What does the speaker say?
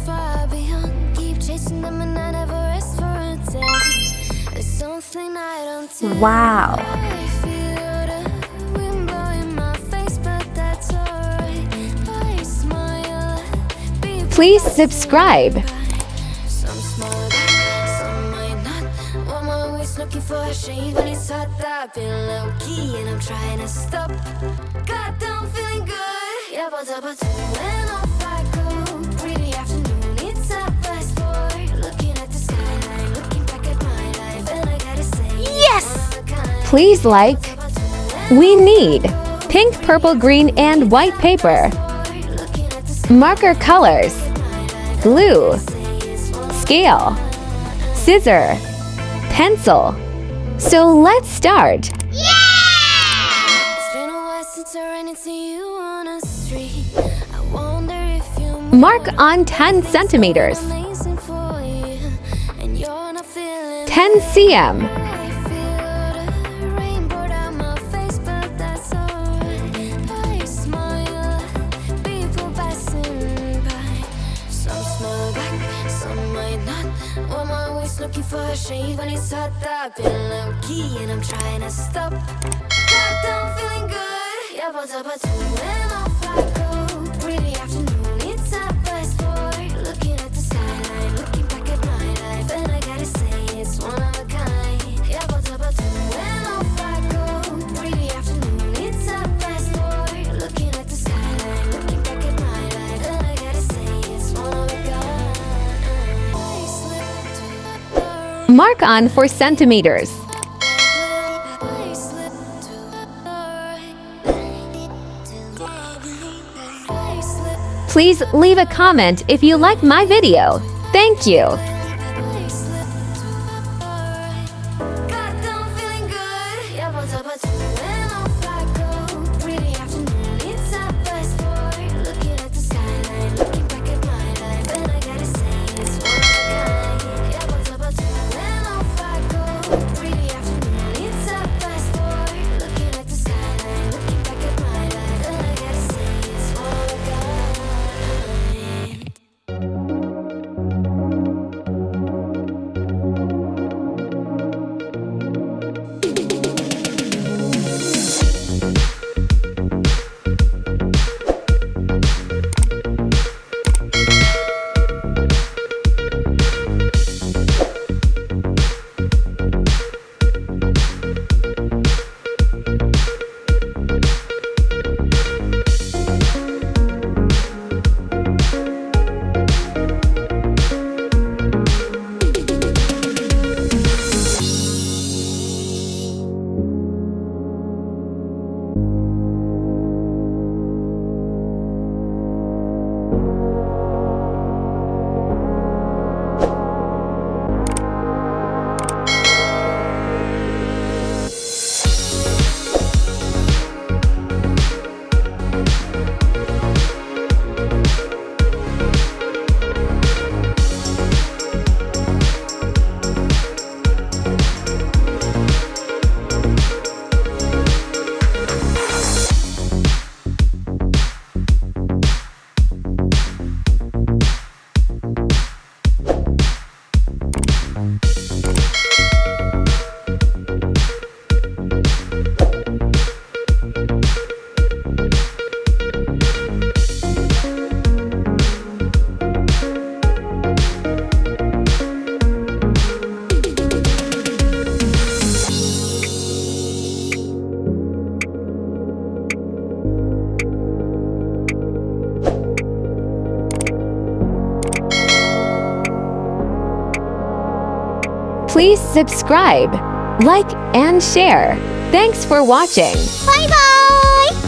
far beyond. Keep chasing them and I never rest for a day. There's something I don't do. Wow. I feel the wind blowing my face, but that's alright. I smile at people Please subscribe. some smile back, some might not. I'm always looking for a shade when it's hot. I've been low key and I'm trying to stop. God, I'm feeling good. Yeah, but when off I go. Pretty afternoon, it's a fast forward. Looking at the skyline, looking back at my life, and I gotta say, Yes! Please like. We need pink, purple, green, and white paper, marker colors, glue, scale, scissor, pencil. So let's start. it's been a while since I ran into you on a street. I wonder if you Mark on 10 centimeters, amazing for you, and you're not feeling 10 cm, I feel the rain pour down my face, but that's alright. I smile at people passing by. Some smile back, some might not. I'm always looking for a shade when it's hot. I've been low key and I'm trying to stop. God, I'm feeling good. Yeah, but when off I go. Pretty afternoon, it's a fast forward. Looking at the skyline, looking back at my life, and I gotta say it's one of a kind. Yeah, but when off I go. Pretty afternoon, it's a fast forward. Looking at the skyline, looking back at my life, and I gotta say it's one of a kind. I slipped to the door. mark on 4 centimeters. I slipped to the door. I slipped. Please leave a comment if you like my video. Thank you. I slipped to the door. God, I'm feeling good. Yeah, but when off I go. Pretty afternoon, it's a fast forward. Looking at the skyline, looking back at my life, and I gotta say it's one of a kind. Yeah, but when off I go. Pretty afternoon, it's a fast forward. Looking at the skyline, looking back at my life, and I gotta say it's one of a kind. Please subscribe, like, and share. Thanks for watching. Bye bye!